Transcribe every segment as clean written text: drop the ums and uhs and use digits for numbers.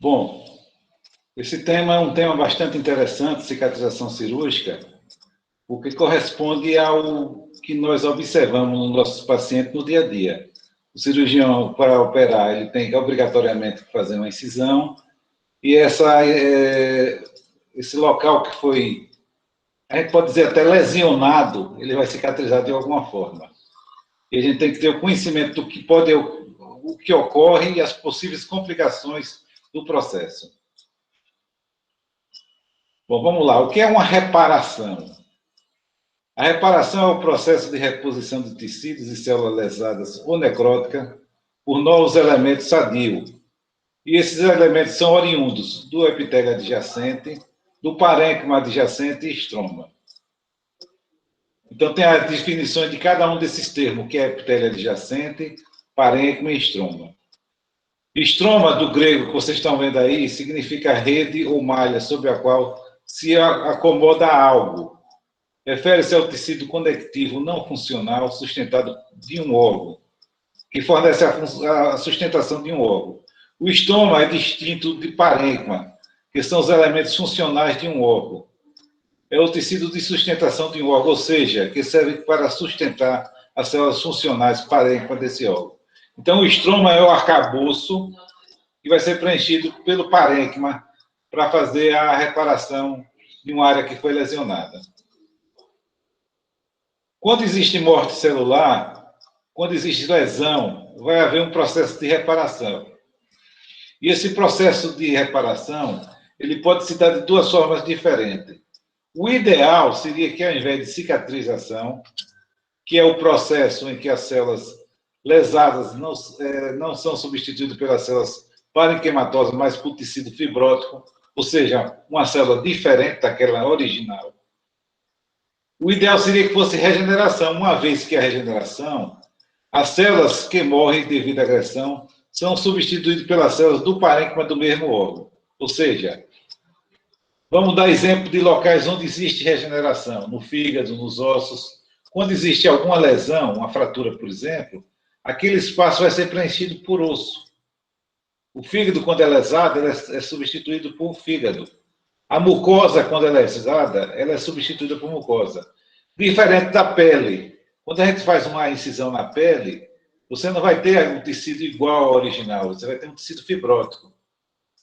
Bom, esse tema é um tema bastante interessante, cicatrização cirúrgica, porque corresponde ao que nós observamos nos nossos pacientes no dia a dia. O cirurgião, para operar, ele tem que obrigatoriamente fazer uma incisão, e esse local que foi, a gente pode dizer até lesionado, ele vai cicatrizar de alguma forma. E a gente tem que ter o conhecimento do que pode, o que ocorre e as possíveis complicações do processo. Bom, vamos lá. O que é uma reparação? A reparação é o processo de reposição de tecidos e células lesadas ou necróticas por novos elementos sadios. E esses elementos são oriundos do epitélio adjacente, do parênquima adjacente e estroma. Então, tem as definições de cada um desses termos, que é epitélio adjacente, parênquima e estroma. Estroma, do grego, que vocês estão vendo aí, significa rede ou malha sobre a qual se acomoda algo. Refere-se ao tecido conectivo não funcional sustentado de um órgão, que fornece a sustentação de um órgão. O estômago é distinto de parênquima, que são os elementos funcionais de um órgão. É o tecido de sustentação de um órgão, ou seja, que serve para sustentar as células funcionais parênquima desse órgão. Então, o estroma é o arcabouço que vai ser preenchido pelo parênquima para fazer a reparação de uma área que foi lesionada. Quando existe morte celular, quando existe lesão, vai haver um processo de reparação. E esse processo de reparação, ele pode se dar de duas formas diferentes. O ideal seria que, ao invés de cicatrização, que é o processo em que as células lesadas não são substituídas pelas células parenquimatosas, mas por tecido fibrótico, ou seja, uma célula diferente daquela original. O ideal seria que fosse regeneração, uma vez que a regeneração, as células que morrem devido à agressão são substituídas pelas células do parênquima do mesmo órgão. Ou seja, vamos dar exemplo de locais onde existe regeneração, no fígado, nos ossos. Quando existe alguma lesão, uma fratura, por exemplo, aquele espaço vai ser preenchido por osso. O fígado, quando é lesado, ele é substituído por fígado. A mucosa, quando ela é lesada, ela é substituída por mucosa. Diferente da pele. Quando a gente faz uma incisão na pele, você não vai ter um tecido igual ao original, você vai ter um tecido fibrótico.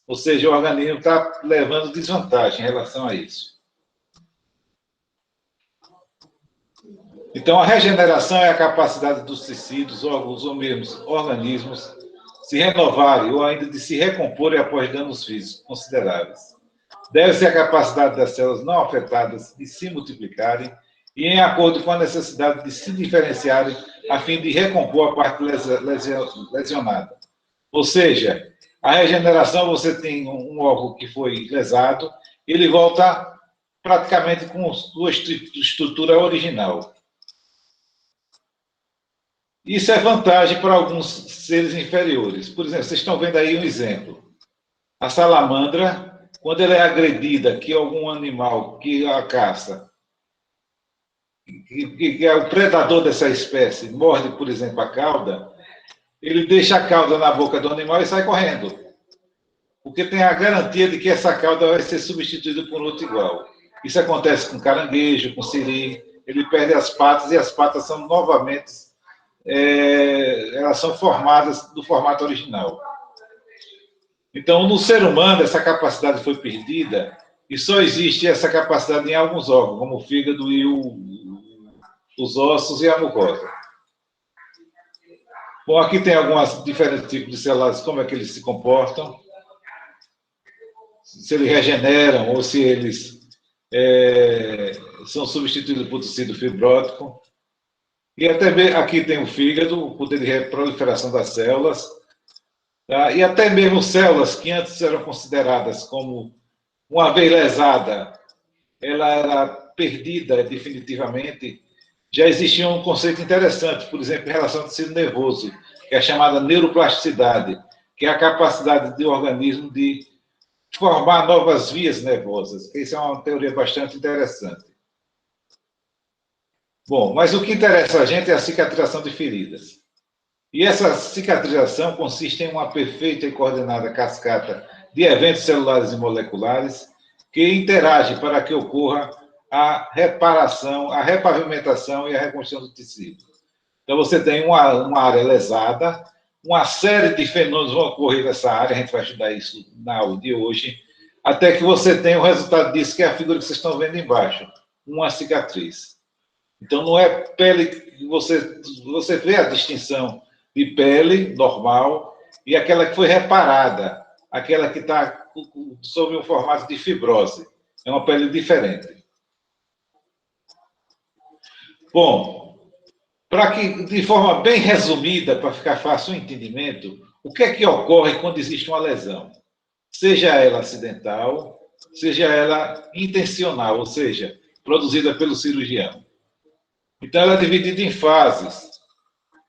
Ou seja, o organismo está levando desvantagem em relação a isso. Então, a regeneração é a capacidade dos tecidos, órgãos ou mesmo organismos se renovarem ou ainda de se recomporem após danos físicos consideráveis. Deve-se a capacidade das células não afetadas de se multiplicarem e em acordo com a necessidade de se diferenciarem a fim de recompor a parte lesionada. Ou seja, a regeneração, você tem um órgão que foi lesado, ele volta praticamente com sua estrutura original. Isso é vantagem para alguns seres inferiores. Por exemplo, vocês estão vendo aí um exemplo. A salamandra, quando ela é agredida, que algum animal que a caça, que é o predador dessa espécie, morde, por exemplo, a cauda, ele deixa a cauda na boca do animal e sai correndo. Porque tem a garantia de que essa cauda vai ser substituída por outro igual. Isso acontece com caranguejo, com siri. Ele perde as patas e as patas são novamente, elas são formadas do formato original. Então, no ser humano, essa capacidade foi perdida e só existe essa capacidade em alguns órgãos, como o fígado e os ossos e a mucosa. Bom, aqui tem alguns diferentes tipos de células, como é que eles se comportam, se eles regeneram ou se eles são substituídos por tecido fibrótico. E até aqui tem o fígado, o poder de proliferação das células, tá? E até mesmo células que antes eram consideradas como, uma vez lesada, ela era perdida definitivamente. Já existia um conceito interessante, por exemplo, em relação ao tecido nervoso, que é a chamada neuroplasticidade, que é a capacidade do organismo de formar novas vias nervosas. Isso é uma teoria bastante interessante. Bom, mas o que interessa a gente é a cicatrização de feridas. E essa cicatrização consiste em uma perfeita e coordenada cascata de eventos celulares e moleculares que interagem para que ocorra a reparação, a repavimentação e a reconstrução do tecido. Então, você tem uma área lesada, uma série de fenômenos vão ocorrer nessa área, a gente vai estudar isso na aula de hoje, até que você tenha o resultado disso, que é a figura que vocês estão vendo embaixo, uma cicatriz. Então, não é pele, você vê a distinção de pele normal e aquela que foi reparada, aquela que está sob um formato de fibrose. É uma pele diferente. Bom, para que, de forma bem resumida, para ficar fácil o entendimento, o que é que ocorre quando existe uma lesão? Seja ela acidental, seja ela intencional, ou seja, produzida pelo cirurgião. Então, ela é dividida em fases.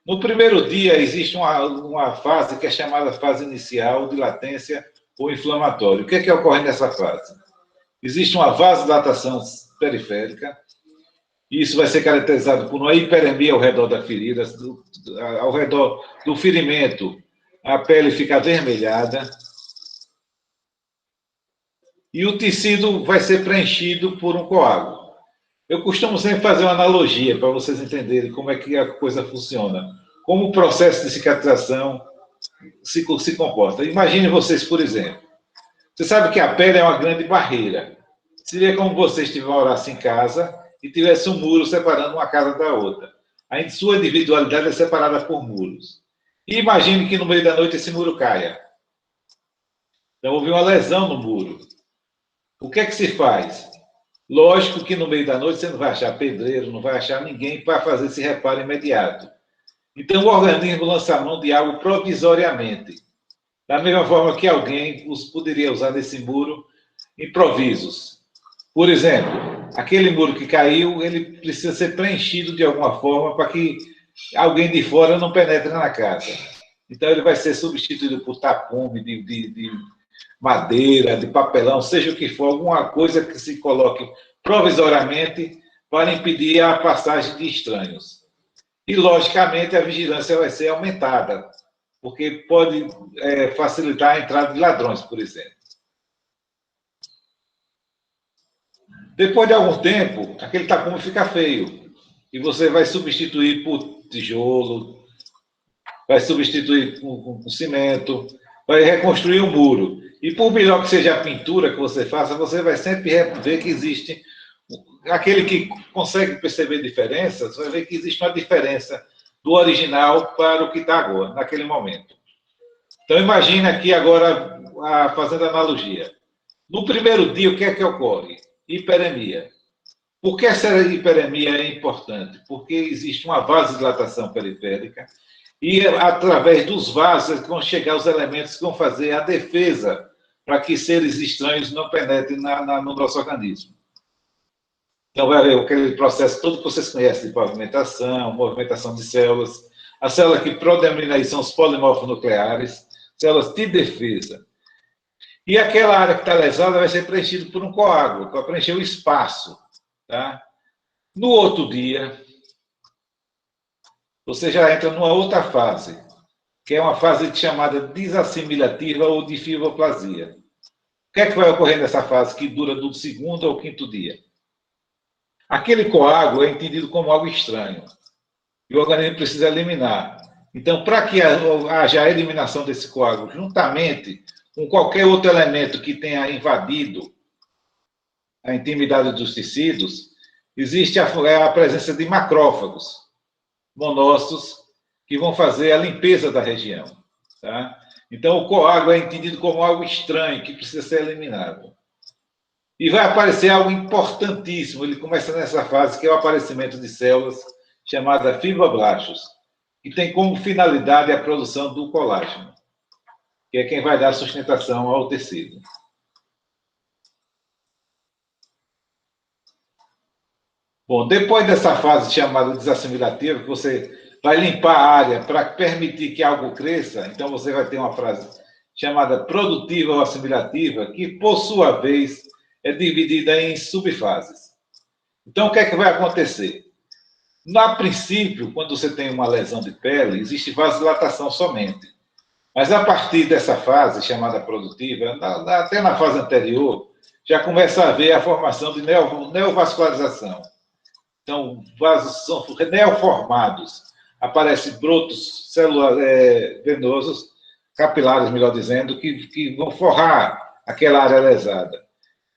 No primeiro dia, existe uma fase que é chamada fase inicial de latência ou inflamatório. O que é que ocorre nessa fase? Existe uma vasodilatação periférica, e isso vai ser caracterizado por uma hiperemia ao redor da ferida, ao redor do ferimento, a pele fica avermelhada, e o tecido vai ser preenchido por um coágulo. Eu costumo sempre fazer uma analogia para vocês entenderem como é que a coisa funciona. Como o processo de cicatrização se comporta. Imagine vocês, por exemplo. Você sabe que a pele é uma grande barreira. Seria como você estivesse em casa e tivesse um muro separando uma casa da outra. A sua individualidade é separada por muros. E imagine que no meio da noite esse muro caia. Então houve uma lesão no muro. O que é que se faz? Lógico que no meio da noite você não vai achar pedreiro, não vai achar ninguém para fazer esse reparo imediato. Então o organismo lança a mão de algo provisoriamente. Da mesma forma que alguém poderia usar nesse muro improvisos. Por exemplo, aquele muro que caiu, ele precisa ser preenchido de alguma forma para que alguém de fora não penetre na casa. Então ele vai ser substituído por tapume de madeira, de papelão, seja o que for, alguma coisa que se coloque provisoriamente para impedir a passagem de estranhos. E, logicamente, a vigilância vai ser aumentada, porque pode facilitar a entrada de ladrões, por exemplo. Depois de algum tempo, aquele tapume fica feio, e você vai substituir por tijolo, vai substituir com cimento, vai reconstruir o muro. E por melhor que seja a pintura que você faça, você vai sempre ver que existe... Aquele que consegue perceber diferença, você vai ver que existe uma diferença do original para o que está agora, naquele momento. Então, imagine aqui agora, fazendo analogia. No primeiro dia, o que é que ocorre? Hiperemia. Por que essa hiperemia é importante? Porque existe uma vasodilatação periférica e, através dos vasos, vão chegar os elementos que vão fazer a defesa para que seres estranhos não penetrem no nosso organismo. Então, vai haver aquele processo todo que vocês conhecem de pavimentação, movimentação de células. A célula que predomina aí são os polimorfos nucleares, células de defesa. E aquela área que está lesada vai ser preenchida por um coágulo, para preencher o espaço. Tá? No outro dia, você já entra numa outra fase, que é uma fase chamada desassimilativa ou de fibroplasia. O que é que vai ocorrer nessa fase que dura do segundo ao quinto dia? Aquele coágulo é entendido como algo estranho. E o organismo precisa eliminar. Então, para que haja a eliminação desse coágulo, juntamente com qualquer outro elemento que tenha invadido a intimidade dos tecidos, existe a presença de macrófagos, monócitos, que vão fazer a limpeza da região. Tá? Então, o coágulo é entendido como algo estranho, que precisa ser eliminado. E vai aparecer algo importantíssimo. Ele começa nessa fase, que é o aparecimento de células chamadas fibroblastos, que tem como finalidade a produção do colágeno, que é quem vai dar sustentação ao tecido. Bom, depois dessa fase chamada desassimilativa, que você vai limpar a área para permitir que algo cresça, então você vai ter uma fase chamada produtiva ou assimilativa, que, por sua vez, é dividida em subfases. Então, o que é que vai acontecer? A princípio, quando você tem uma lesão de pele, existe vasodilatação somente. Mas a partir dessa fase, chamada produtiva, até na fase anterior, já começa a haver a formação de neovascularização. Então, vasos são neoformados. Aparecem brotos venosos, capilares, melhor dizendo, que vão forrar aquela área lesada.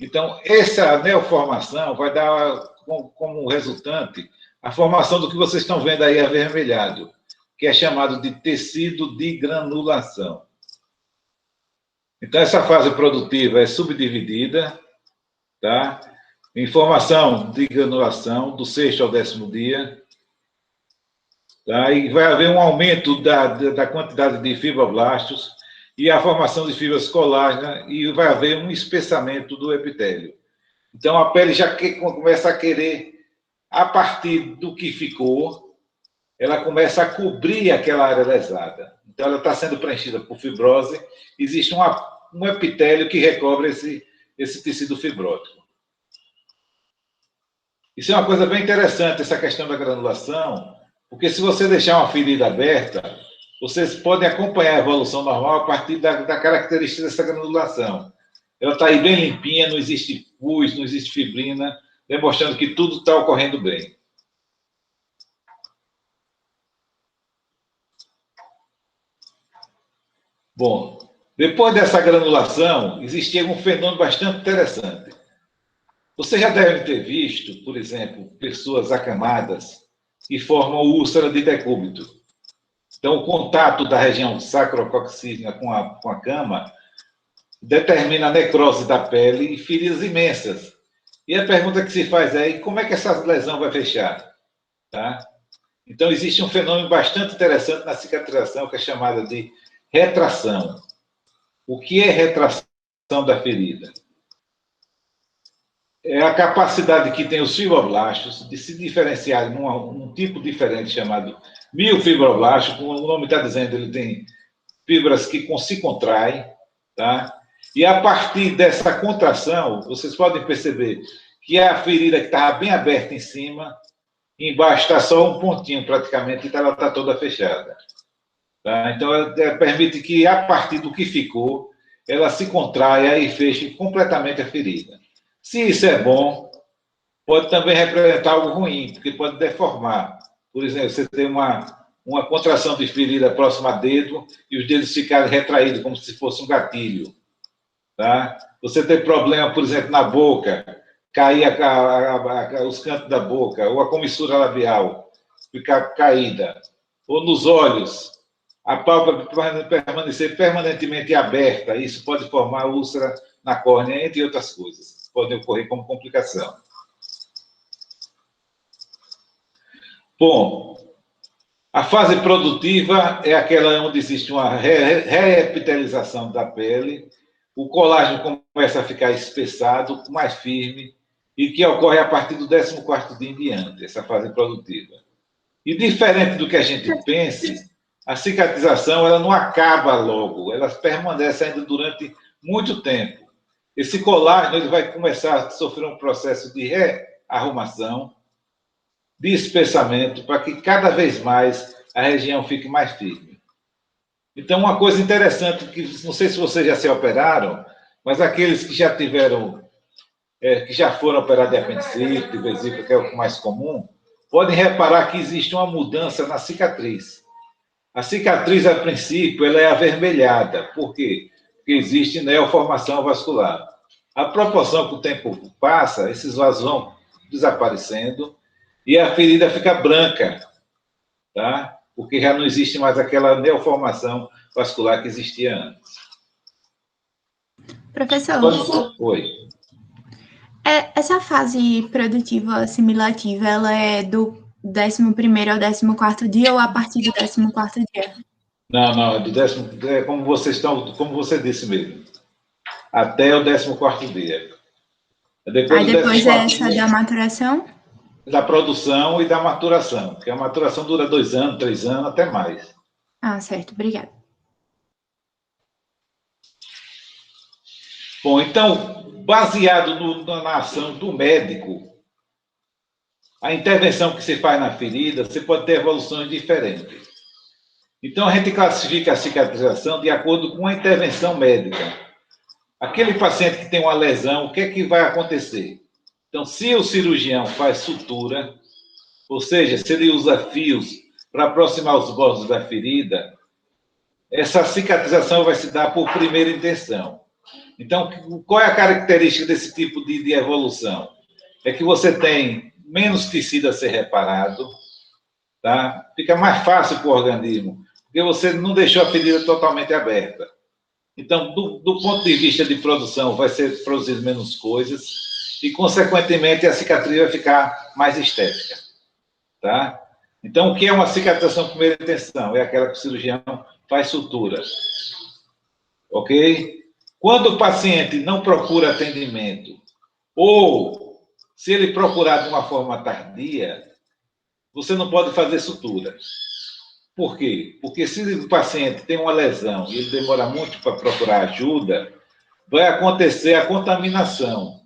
Então, essa neoformação vai dar como resultante a formação do que vocês estão vendo aí avermelhado, que é chamado de tecido de granulação. Então, essa fase produtiva é subdividida, tá? Em formação de granulação, do 6º ao 10º dia, tá? E vai haver um aumento da quantidade de fibroblastos e a formação de fibras colágenas, e vai haver um espessamento do epitélio. Então, a pele já começa a querer, a partir do que ficou, ela começa a cobrir aquela área lesada. Então, ela está sendo preenchida por fibrose, existe um epitélio que recobre esse tecido fibrótico. Isso é uma coisa bem interessante, essa questão da granulação, porque se você deixar uma ferida aberta, vocês podem acompanhar a evolução normal a partir da característica dessa granulação. Ela está aí bem limpinha, não existe pus, não existe fibrina, demonstrando que tudo está ocorrendo bem. Bom, depois dessa granulação, existia um fenômeno bastante interessante. Vocês já devem ter visto, por exemplo, pessoas acamadas que formam úlcera de decúbito. Então, o contato da região sacrococcígea com a cama determina a necrose da pele e feridas imensas. E a pergunta que se faz é, como é que essa lesão vai fechar? Tá? Então, existe um fenômeno bastante interessante na cicatrização, que é chamada de retração. O que é retração da ferida? É a capacidade que tem os fibroblastos de se diferenciar em um tipo diferente chamado miofibroblasto, como o nome está dizendo, ele tem fibras que se contraem, tá? E a partir dessa contração, vocês podem perceber que a ferida que estava bem aberta em cima, embaixo está só um pontinho praticamente, então ela está toda fechada. Tá? Então, ela permite que, a partir do que ficou, ela se contraia e feche completamente a ferida. Se isso é bom, pode também representar algo ruim, porque pode deformar. Por exemplo, você tem uma contração de ferida próxima a dedo e os dedos ficarem retraídos, como se fosse um gatilho. Tá? Você tem problema, por exemplo, na boca, cair os cantos da boca, ou a comissura labial ficar caída, ou nos olhos, a pálpebra permanecer permanentemente aberta, isso pode formar úlcera na córnea, entre outras coisas. Podem ocorrer como complicação. Bom, a fase produtiva é aquela onde existe uma reepitelização da pele, o colágeno começa a ficar espessado, mais firme, e que ocorre a partir do 14º dia em diante, essa fase produtiva. E diferente do que a gente pense, a cicatrização ela não acaba logo, ela permanece ainda durante muito tempo. Esse colágeno ele vai começar a sofrer um processo de rearrumação, de espessamento, para que cada vez mais a região fique mais firme. Então, uma coisa interessante, que não sei se vocês já se operaram, mas aqueles que já tiveram, que já foram operados de apendicite, de vesícula, que é o mais comum, podem reparar que existe uma mudança na cicatriz. A cicatriz, a princípio, ela é avermelhada. Por quê? Porque existe neoformação vascular. A proporção que o tempo passa, esses vasos vão desaparecendo e a ferida fica branca, tá? Porque já não existe mais aquela neoformação vascular que existia antes. Professor, oi. Essa fase produtiva assimilativa, ela é do 11º ao 14º dia ou a partir do 14º dia? Não, é do como você disse mesmo, até o 14º dia. Depois é essa da maturação? Da produção e da maturação, porque a maturação dura 2 anos, 3 anos, até mais. Ah, certo, obrigada. Bom, então, baseado na ação do médico, a intervenção que se faz na ferida, você pode ter evoluções diferentes. Então, a gente classifica a cicatrização de acordo com a intervenção médica. Aquele paciente que tem uma lesão, o que é que vai acontecer? Então, se o cirurgião faz sutura, ou seja, se ele usa fios para aproximar os bordos da ferida, essa cicatrização vai se dar por primeira intenção. Então, qual é a característica desse tipo de evolução? É que você tem menos tecido a ser reparado, tá? Fica mais fácil para o organismo, porque você não deixou a ferida totalmente aberta. Então, do ponto de vista de produção, vai ser produzido menos coisas e, consequentemente, a cicatriz vai ficar mais estética, tá? Então, o que é uma cicatrização de primeira intenção? É aquela que o cirurgião faz sutura, ok? Quando o paciente não procura atendimento, ou se ele procurar de uma forma tardia, você não pode fazer sutura. Por quê? Porque se o paciente tem uma lesão e ele demora muito para procurar ajuda, vai acontecer a contaminação.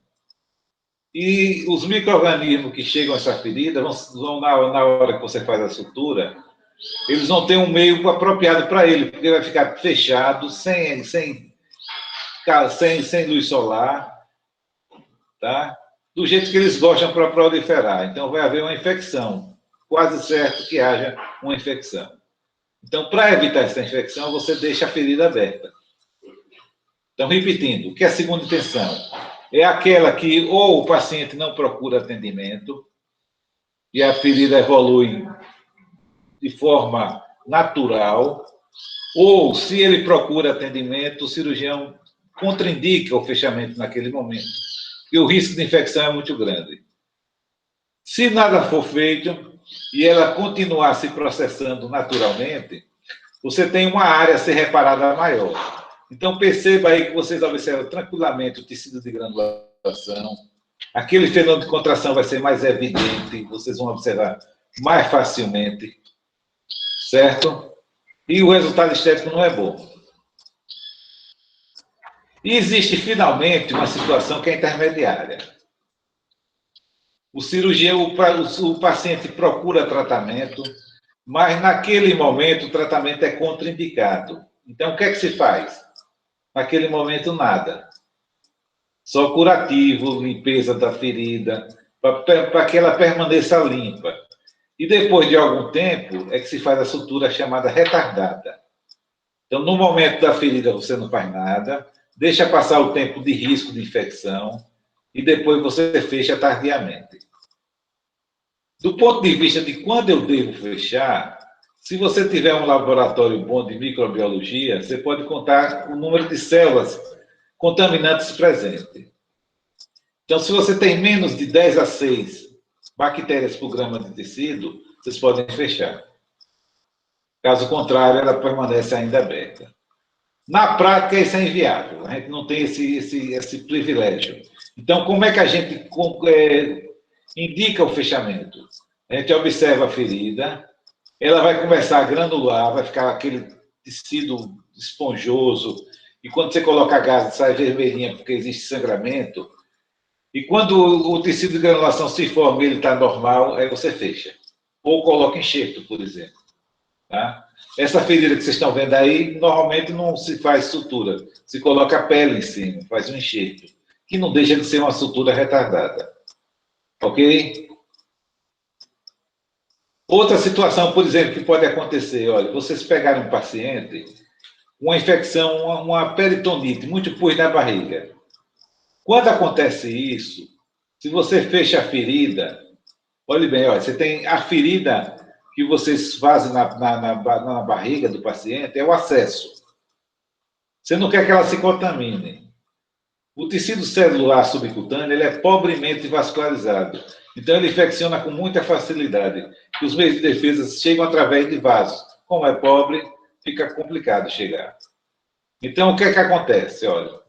E os micro-organismos que chegam a essa ferida vão na hora que você faz a sutura, eles não têm um meio apropriado para ele, porque vai ficar fechado, sem luz solar, tá? Do jeito que eles gostam para proliferar. Então, vai haver uma infecção. Quase certo que haja uma infecção. Então, para evitar essa infecção, você deixa a ferida aberta. Então, repetindo, o que é a segunda intenção? É aquela que ou o paciente não procura atendimento e a ferida evolui de forma natural, ou se ele procura atendimento, o cirurgião contraindica o fechamento naquele momento, porque o risco de infecção é muito grande. Se nada for feito e ela continuar se processando naturalmente, você tem uma área a ser reparada maior. Então, perceba aí que vocês observam tranquilamente o tecido de granulação, aquele fenômeno de contração vai ser mais evidente, vocês vão observar mais facilmente, certo? E o resultado estético não é bom. E existe, finalmente, uma situação que é intermediária. O cirurgião, o paciente procura tratamento, mas naquele momento o tratamento é contraindicado. Então, o que é que se faz? Naquele momento, nada. Só curativo, limpeza da ferida, para que ela permaneça limpa. E depois de algum tempo, é que se faz a sutura chamada retardada. Então, no momento da ferida, você não faz nada, deixa passar o tempo de risco de infecção e depois você fecha tardiamente. Do ponto de vista de quando eu devo fechar, se você tiver um laboratório bom de microbiologia, você pode contar o número de células contaminantes presentes. Então, se você tem menos de 10 a 6 bactérias por grama de tecido, vocês podem fechar. Caso contrário, ela permanece ainda aberta. Na prática, isso é inviável. A gente não tem esse privilégio. Então, como é que a gente indica o fechamento? A gente observa a ferida, ela vai começar a granular, vai ficar aquele tecido esponjoso, e quando você coloca gás, sai vermelhinha porque existe sangramento. E quando o tecido de granulação se forma e ele está normal, aí você fecha. Ou coloca enxerto, por exemplo. Tá? Essa ferida que vocês estão vendo aí, normalmente não se faz sutura. Se coloca a pele em cima, faz um enxerto, que não deixa de ser uma sutura retardada. Ok? Outra situação, por exemplo, que pode acontecer, olha, vocês pegaram um paciente, uma infecção, uma peritonite, muito pus na barriga. Quando acontece isso, se você fecha a ferida, olhe bem, olha, você tem a ferida que vocês fazem na barriga do paciente, é o acesso. Você não quer que ela se contamine. O tecido celular subcutâneo ele é pobremente vascularizado. Então, ele infecciona com muita facilidade. Os meios de defesa chegam através de vasos. Como é pobre, fica complicado chegar. Então, o que é que acontece? Olha,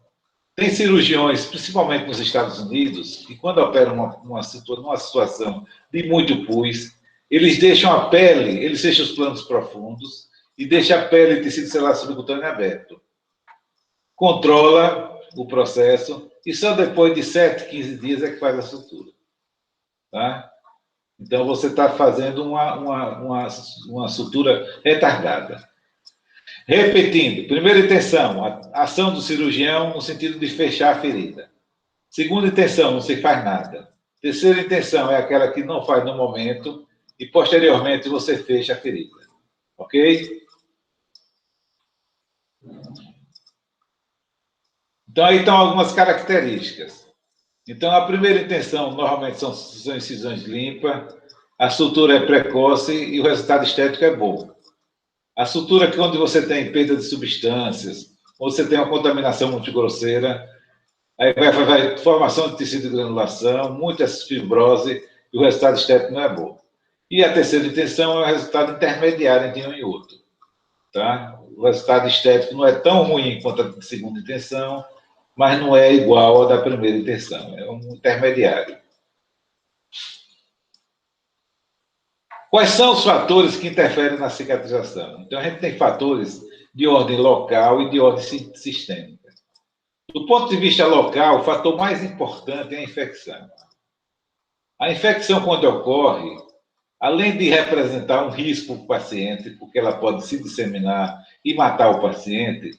tem cirurgiões, principalmente nos Estados Unidos, que quando operam numa situação de muito pus, eles deixam a pele, eles fecham os planos profundos e deixam a pele e tecido celular subcutâneo aberto. Controla o processo e só depois de 7, 15 dias é que faz a sutura. Tá? Então, você está fazendo uma sutura retardada. Repetindo, primeira intenção, a ação do cirurgião no sentido de fechar a ferida. Segunda intenção, não se faz nada. Terceira intenção é aquela que não faz no momento e posteriormente você fecha a ferida. Ok? Então, aí estão algumas características. Então, a primeira intenção, normalmente, são incisões limpas, a sutura é precoce e o resultado estético é bom. A sutura que onde você tem perda de substâncias, ou você tem uma contaminação muito grosseira, aí vai formação de tecido de granulação, muita fibrose, e o resultado estético não é bom. E a terceira intenção é o resultado intermediário entre um e outro. Tá? O resultado estético não é tão ruim quanto a segunda intenção, mas não é igual ao da primeira intenção, é um intermediário. Quais são os fatores que interferem na cicatrização? Então, a gente tem fatores de ordem local e de ordem sistêmica. Do ponto de vista local, o fator mais importante é a infecção. A infecção, quando ocorre, além de representar um risco para o paciente, porque ela pode se disseminar e matar o paciente,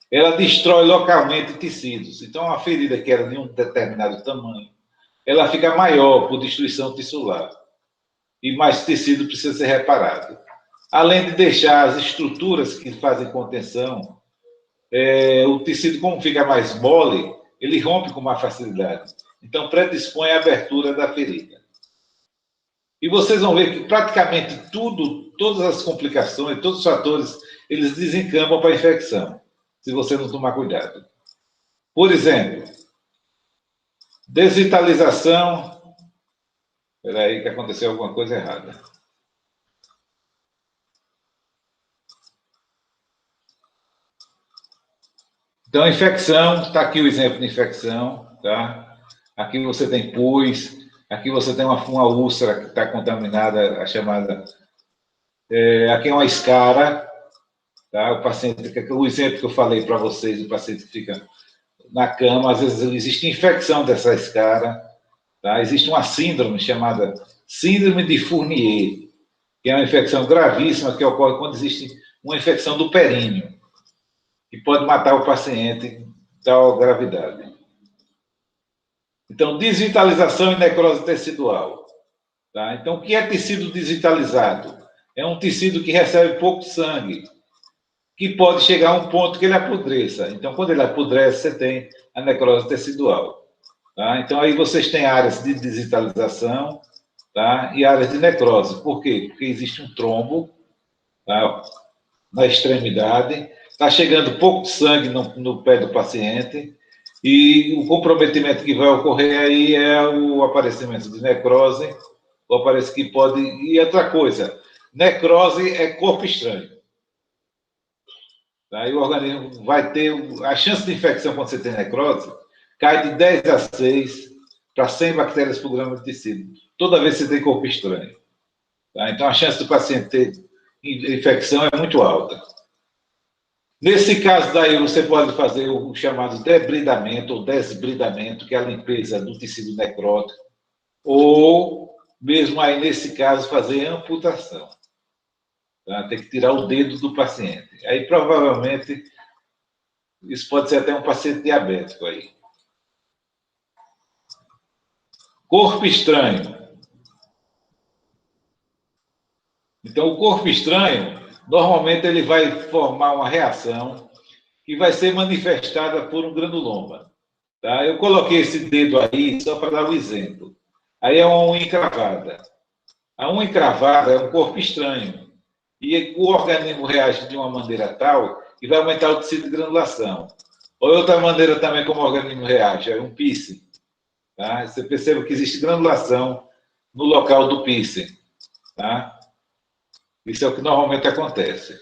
ela destrói localmente tecidos. Então, uma ferida que era de um determinado tamanho, ela fica maior por destruição tissular. E mais tecido precisa ser reparado. Além de deixar as estruturas que fazem contenção, o tecido, como fica mais mole, ele rompe com mais facilidade. Então, predispõe à abertura da ferida. E vocês vão ver que praticamente tudo, todas as complicações, todos os fatores, eles desencambam para a infecção, se você não tomar cuidado. Por exemplo, desvitalização. Espera aí que aconteceu alguma coisa errada. Então, infecção, está aqui o exemplo de infecção, tá? Aqui você tem pus, aqui você tem uma úlcera que está contaminada, a chamada... aqui é uma escara, tá? O paciente, o exemplo que eu falei para vocês, o paciente que fica na cama, às vezes existe infecção dessa escara, tá? Existe uma síndrome chamada síndrome de Fournier, que é uma infecção gravíssima que ocorre quando existe uma infecção do períneo, que pode matar o paciente de tal gravidade. Então, desvitalização e necrose tecidual. Tá? Então, o que é tecido desvitalizado? É um tecido que recebe pouco sangue, que pode chegar a um ponto que ele apodreça. Então, quando ele apodrece, você tem a necrose tecidual. Tá? Então, aí vocês têm áreas de desvitalização, tá? E áreas de necrose. Por quê? Porque existe um trombo, tá? Na extremidade, está chegando pouco sangue no pé do paciente, e o comprometimento que vai ocorrer aí é o aparecimento de necrose, o aparecimento que pode... E outra coisa, necrose é corpo estranho. Aí o organismo vai ter... A chance de infecção quando você tem necrose cai de 10 a 6 para 100 bactérias por grama de tecido, toda vez que você tem corpo estranho. Tá? Então, a chance do paciente ter infecção é muito alta. Nesse caso daí, você pode fazer o chamado debridamento ou desbridamento, que é a limpeza do tecido necrótico, ou, mesmo aí nesse caso, fazer amputação. Tá? Tem que tirar o dedo do paciente. Aí, provavelmente, isso pode ser até um paciente diabético aí. Corpo estranho. Então, o corpo estranho, normalmente, ele vai formar uma reação que vai ser manifestada por um granuloma. Tá? Eu coloquei esse dedo aí só para dar um exemplo. Aí é uma unha encravada. A unha encravada é um corpo estranho. E o organismo reage de uma maneira tal que vai aumentar o tecido de granulação. Ou outra maneira também como o organismo reage, é um piercing. Tá? Você percebe que existe granulação no local do piercing. Tá? Isso é o que normalmente acontece.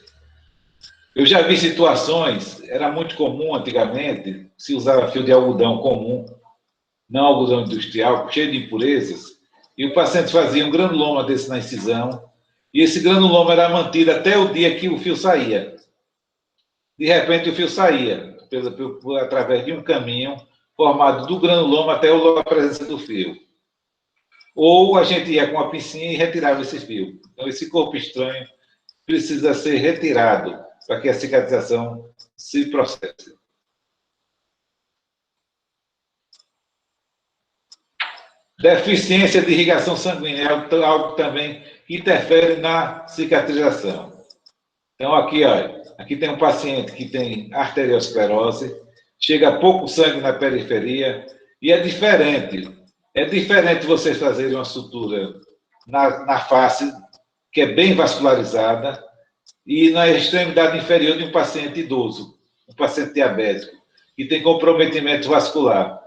Eu já vi situações, era muito comum antigamente, se usava fio de algodão comum, não algodão industrial, cheio de impurezas, e o paciente fazia um granuloma desse na incisão, e esse granuloma era mantido até o dia que o fio saía. De repente, o fio saía, através de um caminho formado do granuloma até a presença do fio. Ou a gente ia com a pincinha e retirava esse fio. Então, esse corpo estranho precisa ser retirado para que a cicatrização se processe. Deficiência de irrigação sanguínea é algo também que interfere na cicatrização. Então, aqui, olha, aqui tem um paciente que tem arteriosclerose, chega pouco sangue na periferia, e é diferente. É diferente você fazer uma sutura na face, que é bem vascularizada, e na extremidade inferior de um paciente idoso, um paciente diabético, que tem comprometimento vascular.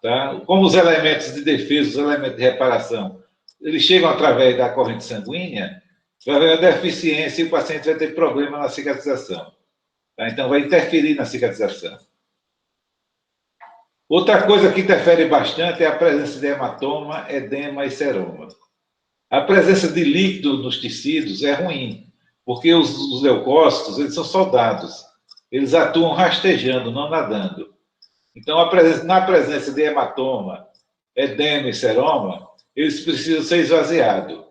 Tá? Como os elementos de defesa, os elementos de reparação, eles chegam através da corrente sanguínea, vai haver uma deficiência e o paciente vai ter problema na cicatrização. Tá? Então, vai interferir na cicatrização. Outra coisa que interfere bastante é a presença de hematoma, edema e seroma. A presença de líquido nos tecidos é ruim, porque os leucócitos, eles são soldados. Eles atuam rastejando, não nadando. Então, na presença de hematoma, edema e seroma, eles precisam ser esvaziados.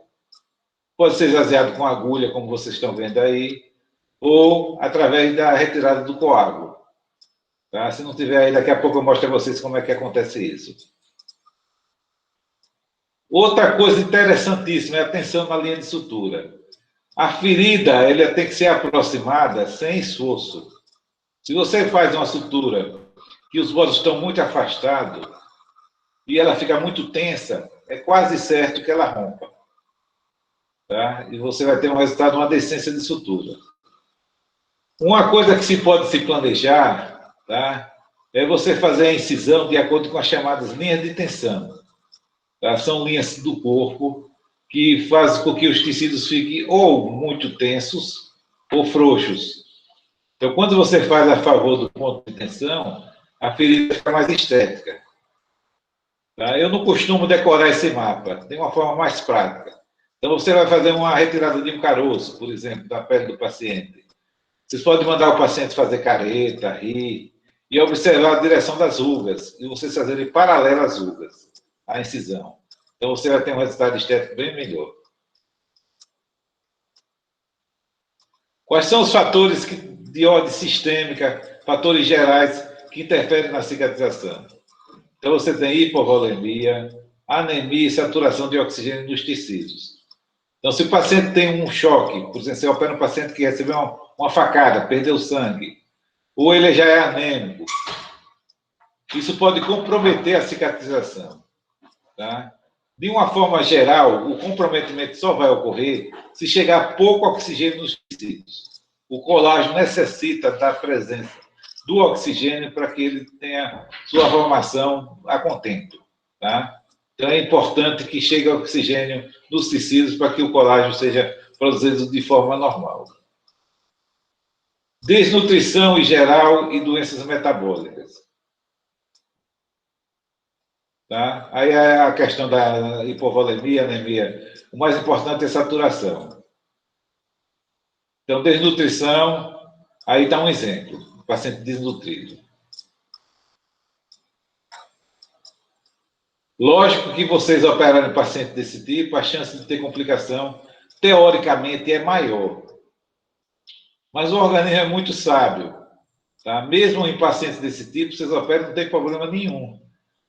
Pode ser esvaziado com agulha, como vocês estão vendo aí, ou através da retirada do coágulo. Tá? Se não tiver aí, daqui a pouco eu mostro a vocês como é que acontece isso. Outra coisa interessantíssima é a tensão na linha de sutura. A ferida, ela tem que ser aproximada sem esforço. Se você faz uma sutura que os bordos estão muito afastados e ela fica muito tensa, é quase certo que ela rompa. Tá? E você vai ter um resultado, uma decência de sutura. Uma coisa que se pode se planejar, tá? É você fazer a incisão de acordo com as chamadas linhas de tensão. Tá? São linhas do corpo que fazem com que os tecidos fiquem ou muito tensos ou frouxos. Então, quando você faz a favor do ponto de tensão, a ferida fica mais estética. Tá? Eu não costumo decorar esse mapa, tem uma forma mais prática. Então, você vai fazer uma retirada de um caroço, por exemplo, da pele do paciente. Vocês podem mandar o paciente fazer careta, rir, e observar a direção das rugas, e vocês fazerem paralelo às rugas, à incisão. Então, você vai ter um resultado estético bem melhor. Quais são os fatores de ordem sistêmica, fatores gerais, que interferem na cicatrização? Então, você tem hipovolemia, anemia e saturação de oxigênio nos tecidos. Então, se o paciente tem um choque, por exemplo, você opera um paciente que recebeu uma facada, perdeu sangue, ou ele já é anêmico, isso pode comprometer a cicatrização. Tá? De uma forma geral, o comprometimento só vai ocorrer se chegar pouco oxigênio nos tecidos. O colágeno necessita da presença do oxigênio para que ele tenha sua formação a contento. Tá? Então, é importante que chegue oxigênio nos tecidos para que o colágeno seja produzido de forma normal. Desnutrição em geral e doenças metabólicas. Tá? Aí é a questão da hipovolemia, anemia. O mais importante é a saturação. Então, desnutrição, aí dá um exemplo. O paciente desnutrido. Lógico que vocês operarem paciente desse tipo, a chance de ter complicação, teoricamente, é maior. Mas o organismo é muito sábio. Tá? Mesmo em pacientes desse tipo, vocês operam, não tem problema nenhum.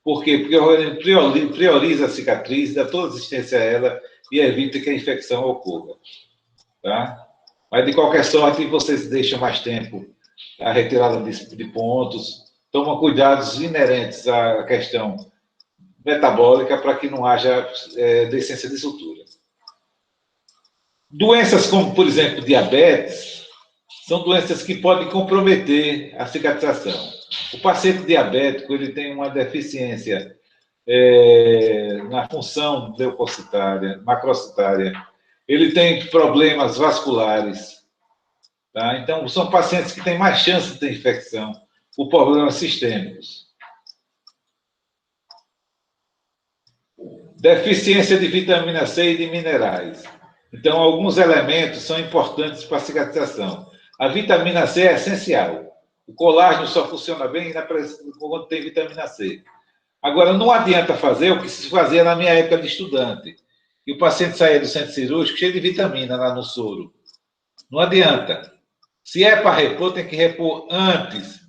Por quê? Porque o organismo prioriza a cicatriz, dá toda assistência a ela e evita que a infecção ocorra. Tá? Mas, de qualquer sorte, vocês deixam mais tempo a retirada de pontos, tomam cuidados inerentes à questão metabólica para que não haja decência de sutura. Doenças como, por exemplo, diabetes, são doenças que podem comprometer a cicatrização. O paciente diabético ele tem uma deficiência na função leucocitária, macrocitária. Ele tem problemas vasculares. Tá? Então, são pacientes que têm mais chance de ter infecção por problemas sistêmicos. Deficiência de vitamina C e de minerais. Então, alguns elementos são importantes para a cicatrização. A vitamina C é essencial. O colágeno só funciona bem quando tem vitamina C. Agora, não adianta fazer o que se fazia na minha época de estudante. E o paciente saía do centro cirúrgico cheio de vitamina lá no soro. Não adianta. Se é para repor, tem que repor antes.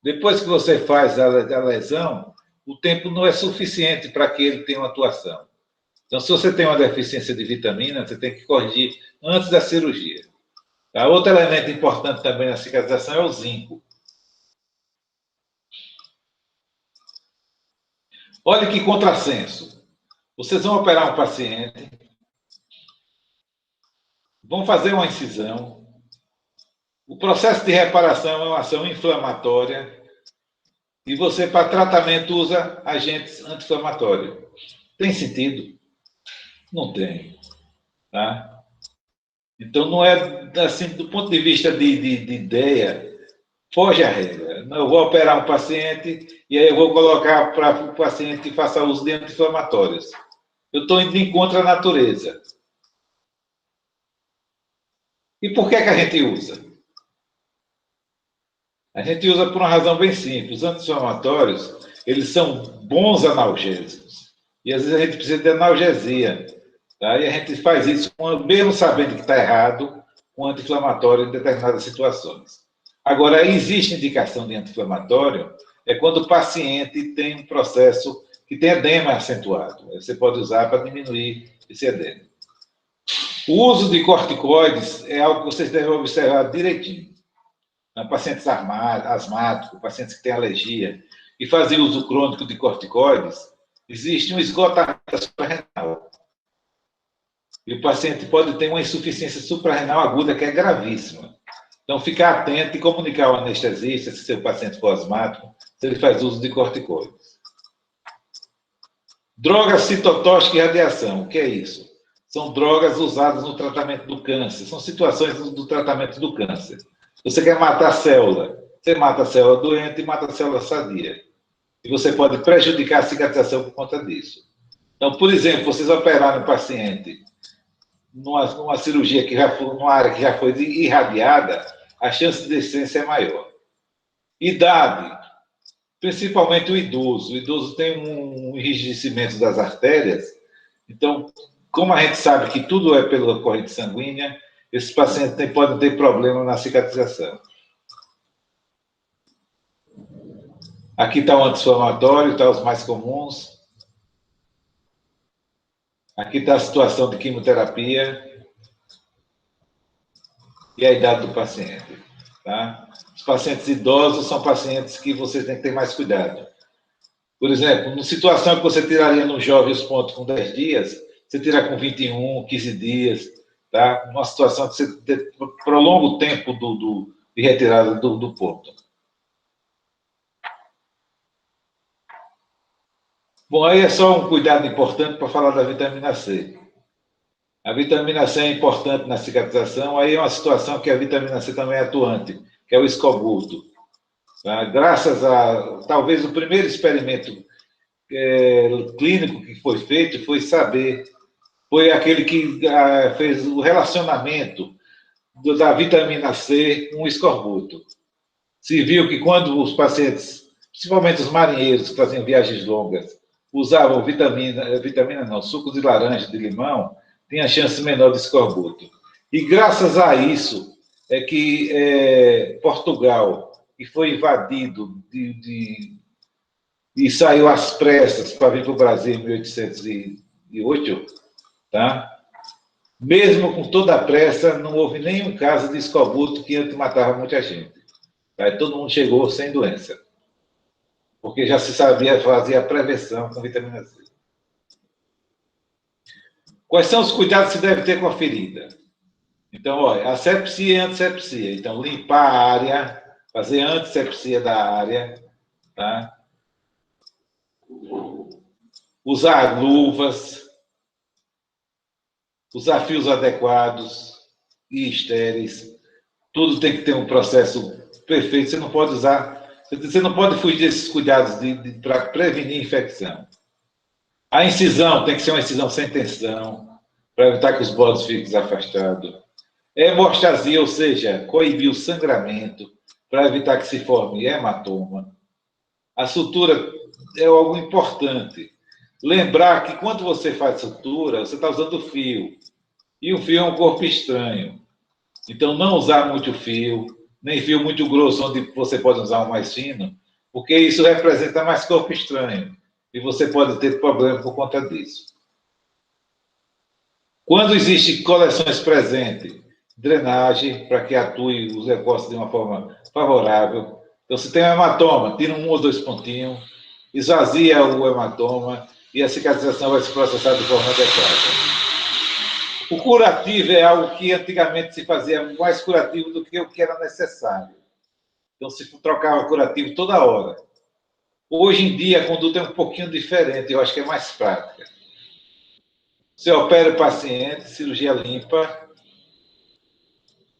Depois que você faz a lesão, o tempo não é suficiente para que ele tenha uma atuação. Então, se você tem uma deficiência de vitamina, você tem que corrigir antes da cirurgia. Tá? Outro elemento importante também na cicatrização é o zinco. Olha que contrassenso. Vocês vão operar um paciente, vão fazer uma incisão. O processo de reparação é uma ação inflamatória e você, para tratamento, usa agentes anti-inflamatórios. Tem sentido? Não tem. Tá? Então, não é assim, do ponto de vista de ideia, foge a regra. Eu vou operar um paciente e aí eu vou colocar para o paciente que faça uso de anti-inflamatórios. Eu estou indo em contra a natureza. E por que a gente usa? A gente usa por uma razão bem simples. Os anti-inflamatórios, eles são bons analgésicos. E às vezes a gente precisa de analgesia. Tá? E a gente faz isso, mesmo sabendo que está errado, com anti-inflamatório em determinadas situações. Agora, existe indicação de anti-inflamatório é quando o paciente tem um processo que tem edema acentuado. Você pode usar para diminuir esse edema. O uso de corticoides é algo que vocês devem observar direitinho. Pacientes asmáticos, pacientes que têm alergia e fazem uso crônico de corticoides, existe um esgotamento suprarrenal. E o paciente pode ter uma insuficiência suprarrenal aguda, que é gravíssima. Então, ficar atento e comunicar ao anestesista, se seu paciente for asmático, se ele faz uso de corticoides. Drogas citotóxicas e radiação, o que é isso? São drogas usadas no tratamento do câncer, são situações do tratamento do câncer. Você quer matar a célula, você mata a célula doente e mata a célula sadia. E você pode prejudicar a cicatrização por conta disso. Então, por exemplo, vocês operaram um paciente numa cirurgia que já foi, numa área que já foi irradiada, a chance de descendência é maior. Idade, principalmente o idoso. O idoso tem um enrijecimento das artérias. Então, como a gente sabe que tudo é pela corrente sanguínea, esses pacientes podem ter problema na cicatrização. Aqui está o anti-inflamatório, está os mais comuns. Aqui está a situação de quimioterapia e a idade do paciente. Tá? Os pacientes idosos são pacientes que você tem que ter mais cuidado. Por exemplo, numa situação que você tiraria no jovem os pontos com 10 dias, você tira com 21, 15 dias, tá? Numa situação que você prolonga o tempo de retirada do ponto. Bom, aí é só um cuidado importante para falar da vitamina C. A vitamina C é importante na cicatrização, aí é uma situação que a vitamina C também é atuante, que é o escobuto. Tá? Graças a, talvez, o primeiro experimento clínico que foi feito foi aquele que fez o relacionamento da vitamina C com o escorbuto. Se viu que quando os pacientes, principalmente os marinheiros que faziam viagens longas, usavam suco de laranja, de limão, tinha chance menor de escorbuto. E graças a isso é que Portugal, que foi invadido e saiu às pressas para vir para o Brasil em 1808, tá? Mesmo com toda a pressa, não houve nenhum caso de escorbuto que antes matava muita gente. Tá? E todo mundo chegou sem doença, porque já se sabia fazer a prevenção com vitamina C. Quais são os cuidados que se deve ter com a ferida? Então, olha, asepsia e antissepsia. Então, limpar a área, fazer antissepsia da área, tá? Usar luvas, usar fios adequados e estéreis. Tudo tem que ter um processo perfeito. Você não pode fugir desses cuidados para prevenir infecção. A incisão tem que ser uma incisão sem tensão, para evitar que os bordos fiquem afastados. Hemostasia, ou seja, coibir o sangramento, para evitar que se forme hematoma. A sutura é algo importante. Lembrar que quando você faz sutura, você está usando fio. E o fio é um corpo estranho. Então, não usar muito fio. nem fio muito grosso, onde você pode usar um mais fino, porque isso representa mais corpo estranho. E você pode ter problema por conta disso. Quando existe coleções presentes, drenagem, para que atue os recursos de uma forma favorável. Então, se tem um hematoma, tira 1 ou 2 pontinhos, esvazia o hematoma e a cicatrização vai se processar de forma adequada. O curativo é algo que antigamente se fazia mais curativo do que o que era necessário. Então, se trocava curativo toda hora. Hoje em dia, a conduta é um pouquinho diferente, eu acho que é mais prática. Você opera o paciente, cirurgia limpa,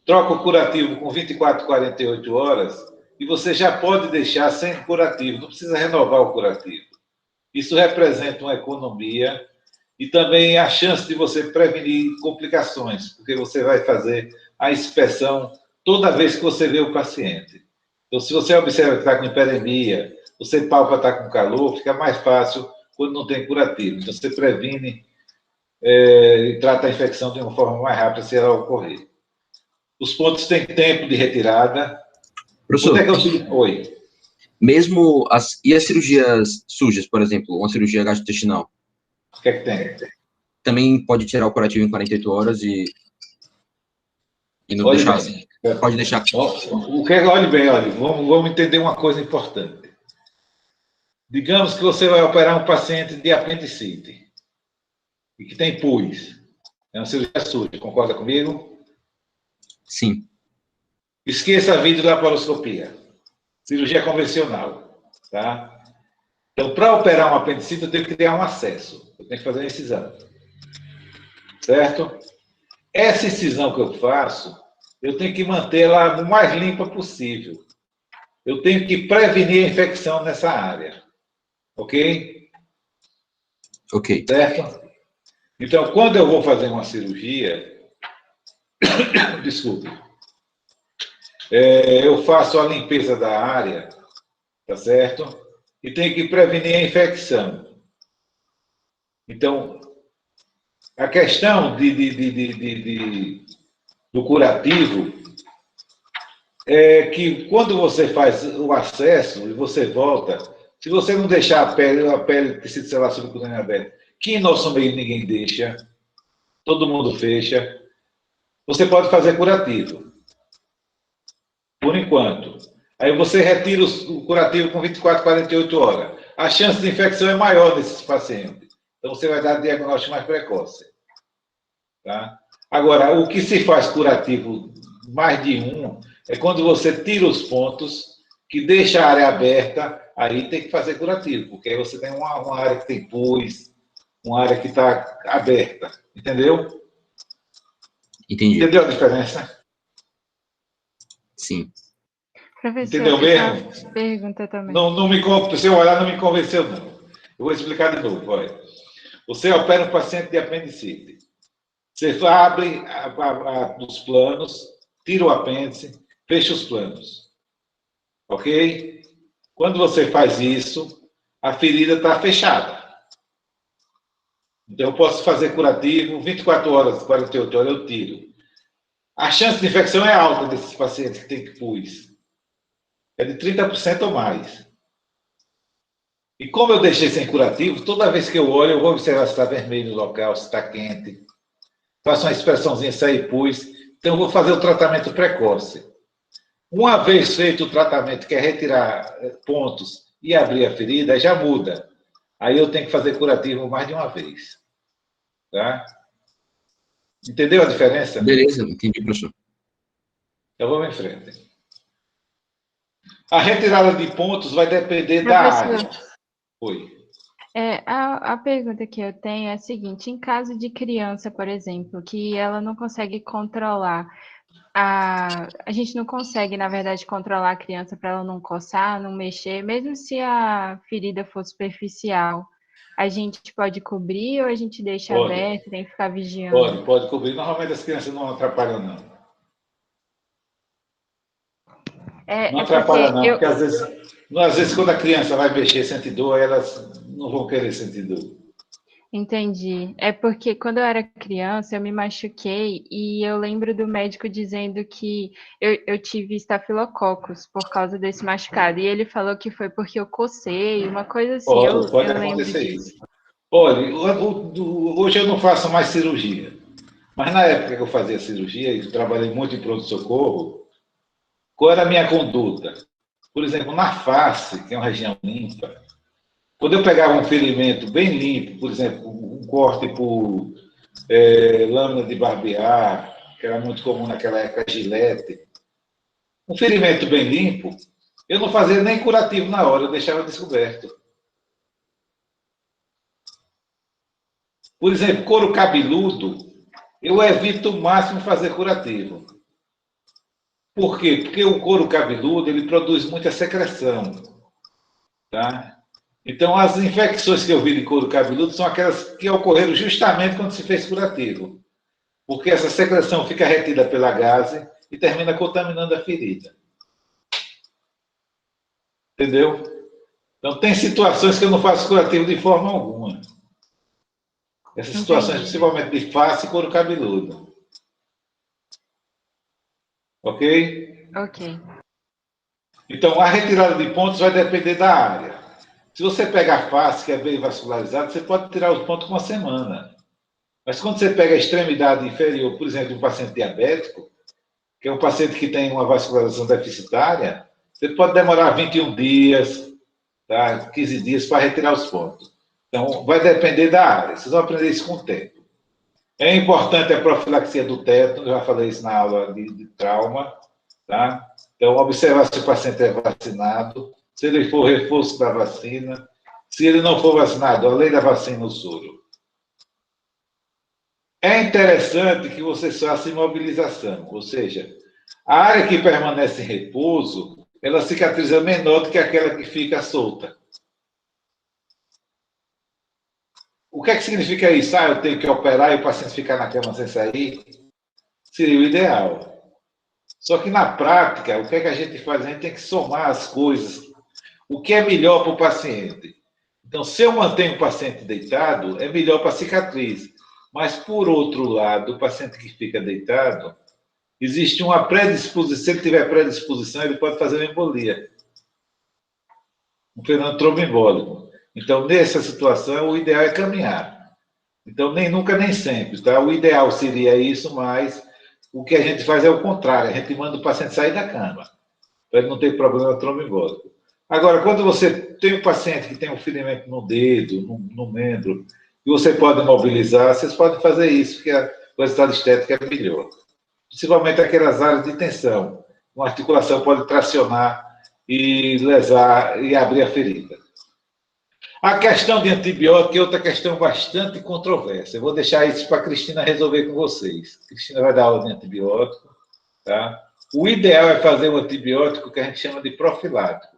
troca o curativo com 24, 48 horas e você já pode deixar sem curativo, não precisa renovar o curativo. Isso representa uma economia e também a chance de você prevenir complicações, porque você vai fazer a inspeção toda vez que você vê o paciente. Então, se você observa que está com hiperemia, você palpa está com calor, fica mais fácil quando não tem curativo. Então, você previne e trata a infecção de uma forma mais rápida se ela ocorrer. Os pontos têm tempo de retirada. Professor, Oi. Mesmo as cirurgias sujas, por exemplo, uma cirurgia gastrointestinal? O que é que tem? Também pode tirar o curativo em 48 horas e não olhe deixar bem. assim. Pode deixar. Olhe bem, vamos entender uma coisa importante. Digamos que você vai operar um paciente de apendicite e que tem pus. É uma cirurgia suja, concorda comigo? Sim. Esqueça a videolaparoscopia. Cirurgia convencional. Tá? Então, para operar um apendicite, eu tenho que criar um acesso. Eu tenho que fazer uma incisão. Certo? Essa incisão que eu faço, eu tenho que mantê-la o mais limpa possível. Eu tenho que prevenir a infecção nessa área. Ok? Ok. Certo? Então, quando eu vou fazer uma cirurgia, desculpe, eu faço a limpeza da área, tá certo? E tenho que prevenir a infecção. Então, a questão do curativo é que quando você faz o acesso e você volta, se você não deixar a pele tecido celular subcutâneo aberto, que em nosso meio ninguém deixa, todo mundo fecha, você pode fazer curativo. Por enquanto. Aí você retira o curativo com 24, 48 horas. A chance de infecção é maior desses pacientes. Então você vai dar diagnóstico mais precoce. Tá? Agora, o que se faz curativo mais de um é quando você tira os pontos, que deixa a área aberta, aí tem que fazer curativo, porque aí você tem uma área que tem pus, uma área que está aberta. Entendeu? Entendi. Entendeu a diferença? Sim. Professor, Entendeu mesmo? Pergunta também. Se eu olhar, não me convenceu, não. Eu vou explicar de novo. Olha. Você opera um paciente de apendicite. Você abre os planos, tira o apêndice, fecha os planos. Ok? Quando você faz isso, a ferida está fechada. Então, eu posso fazer curativo, 24 horas, 48 horas eu tiro. A chance de infecção é alta desses pacientes que têm pus. É de 30% ou mais. E como eu deixei sem curativo, toda vez que eu olho, eu vou observar se está vermelho o local, se está quente. Faço uma expressãozinha, sair pus. Então, eu vou fazer o tratamento precoce. Uma vez feito o tratamento, que é retirar pontos e abrir a ferida, já muda. Aí eu tenho que fazer curativo mais de uma vez. Tá? Entendeu a diferença? Beleza, entendi, professor. Então, vamos em frente. A retirada de pontos vai depender da área. Oi. A pergunta que eu tenho é a seguinte: em caso de criança, por exemplo, que ela não consegue controlar, a gente não consegue, na verdade, controlar a criança para ela não coçar, não mexer, mesmo se a ferida for superficial, a gente pode cobrir ou a gente deixa aberto, tem que ficar vigiando? Pode cobrir. Normalmente as crianças não atrapalham, não. Não atrapalha, não, porque às vezes, quando a criança vai mexer, sente dor, elas não vão querer sentir dor. Entendi. É porque quando eu era criança, eu me machuquei e eu lembro do médico dizendo que eu tive estafilococcus por causa desse machucado. E ele falou que foi porque eu cocei, uma coisa assim. Pode Eu lembro acontecer disso. isso. Olha, hoje eu não faço mais cirurgia, mas na época que eu fazia cirurgia e trabalhei muito em pronto-socorro, qual era a minha conduta? Por exemplo, na face, que é uma região limpa, quando eu pegava um ferimento bem limpo, por exemplo, um corte por lâmina de barbear, que era muito comum naquela época, gilete, um ferimento bem limpo, eu não fazia nem curativo na hora, eu deixava descoberto. Por exemplo, couro cabeludo, eu evito o máximo fazer curativo. Por quê? Porque o couro cabeludo ele produz muita secreção. Tá? Então, as infecções que eu vi de couro cabeludo são aquelas que ocorreram justamente quando se fez curativo. Porque essa secreção fica retida pela gaze e termina contaminando a ferida. Entendeu? Então, tem situações que eu não faço curativo de forma alguma. Essas situações, Entendi. principalmente de face e couro cabeludo. Ok? Ok. Então, a retirada de pontos vai depender da área. Se você pega a face, que é bem vascularizada, você pode tirar os pontos com uma semana. Mas quando você pega a extremidade inferior, por exemplo, de um paciente diabético, que é um paciente que tem uma vascularização deficitária, você pode demorar 21 dias, tá? 15 dias para retirar os pontos. Então, vai depender da área. Vocês vão aprender isso com o tempo. É importante a profilaxia do tétano, eu já falei isso na aula de trauma, tá? Então, observar se o paciente é vacinado, se ele for reforço da vacina, se ele não for vacinado, além da vacina, o soro. É interessante que você faça imobilização, ou seja, a área que permanece em repouso, ela cicatriza menor do que aquela que fica solta. O que é que significa isso? Ah, eu tenho que operar e o paciente ficar na cama sem sair? Seria o ideal. Só que na prática, o que é que a gente faz? A gente tem que somar as coisas. O que é melhor para o paciente? Então, se eu mantenho o paciente deitado, é melhor para a cicatriz. Mas, por outro lado, o paciente que fica deitado, existe uma predisposição. Se ele tiver predisposição, ele pode fazer uma embolia. Um fenômeno tromboembólico. Então, nessa situação, o ideal é caminhar. Então, nem nunca, nem sempre. Tá? O ideal seria isso, mas o que a gente faz é o contrário. A gente manda o paciente sair da cama, para ele não ter problema tromboembólico. Agora, quando você tem um paciente que tem um ferimento no dedo, no membro, e você pode mobilizar, vocês podem fazer isso, porque o resultado estético é melhor. Principalmente aquelas áreas de tensão. Uma articulação pode tracionar e lesar e abrir a ferida. A questão de antibiótico é outra questão bastante controversa. Eu vou deixar isso para a Cristina resolver com vocês. A Cristina vai dar aula de antibiótico. Tá? O ideal é fazer um antibiótico que a gente chama de profilático.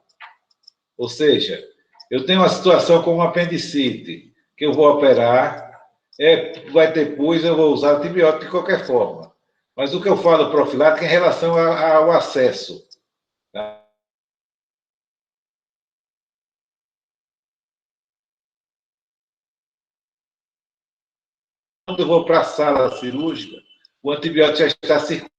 Ou seja, eu tenho uma situação como apendicite, que eu vou operar, vai ter pus, eu vou usar antibiótico de qualquer forma. Mas o que eu falo profilático é em relação ao acesso. Tá? Quando eu vou para a sala cirúrgica, o antibiótico já está circulando.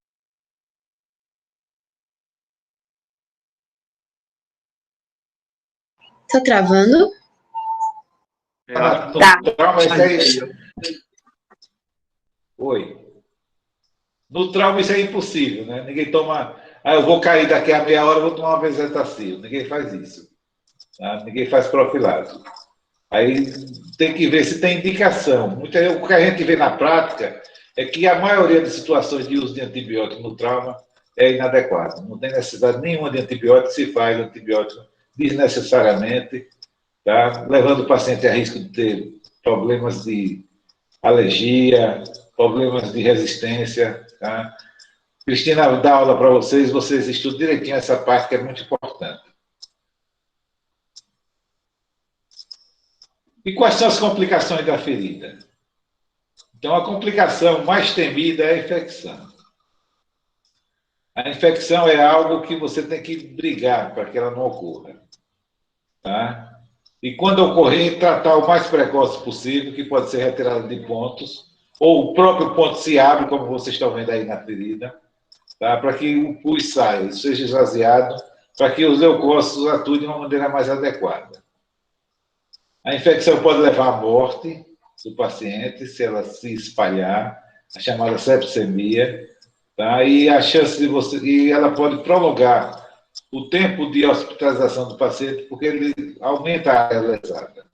Tá travando? Tá. Trauma, isso aí. Oi. No trauma, isso é impossível, né? Ninguém toma. Ah, eu vou cair daqui a meia hora, vou tomar uma bezetacil. Ninguém faz isso. Tá? Ninguém faz profilático. Aí tem que ver se tem indicação. O que a gente vê na prática é que a maioria das situações de uso de antibiótico no trauma é inadequada. Não tem necessidade nenhuma de antibiótico, se faz antibiótico desnecessariamente, tá? Levando o paciente a risco de ter problemas de alergia, problemas de resistência. Tá? Cristina dá aula para vocês, vocês estudam direitinho essa parte que é muito importante. E quais são as complicações da ferida? Então, a complicação mais temida é a infecção. A infecção é algo que você tem que brigar para que ela não ocorra. Tá? e, quando ocorrer, tratar o mais precoce possível, que pode ser retirada de pontos, ou o próprio ponto se abre, como vocês estão vendo aí na ferida, tá? Para que o pus saia, seja esvaziado, para que os leucócitos atuem de uma maneira mais adequada. A infecção pode levar à morte do paciente, se ela se espalhar, a chamada sepsemia, tá? E a chance de você, e ela pode prolongar o tempo de hospitalização do paciente, porque ele aumenta a área lesada.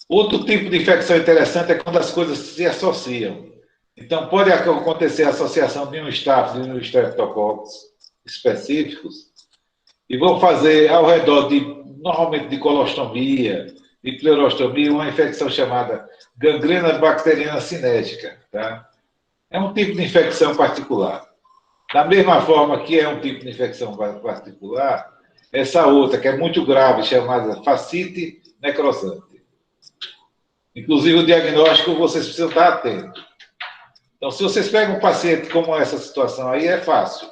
Outro tipo de infecção interessante é quando as coisas se associam. Então, pode acontecer a associação de um staff e de um streptococcus específicos, e vão fazer ao redor normalmente de colostomia, de pleurostomia, uma infecção chamada gangrena bacteriana cinética, tá? É um tipo de infecção particular. Da mesma forma que é um tipo de infecção particular, essa outra, que é muito grave, chamada fascite necrosante. Inclusive, o diagnóstico vocês precisam estar atentos. Então, se vocês pegam um paciente como essa situação aí, é fácil,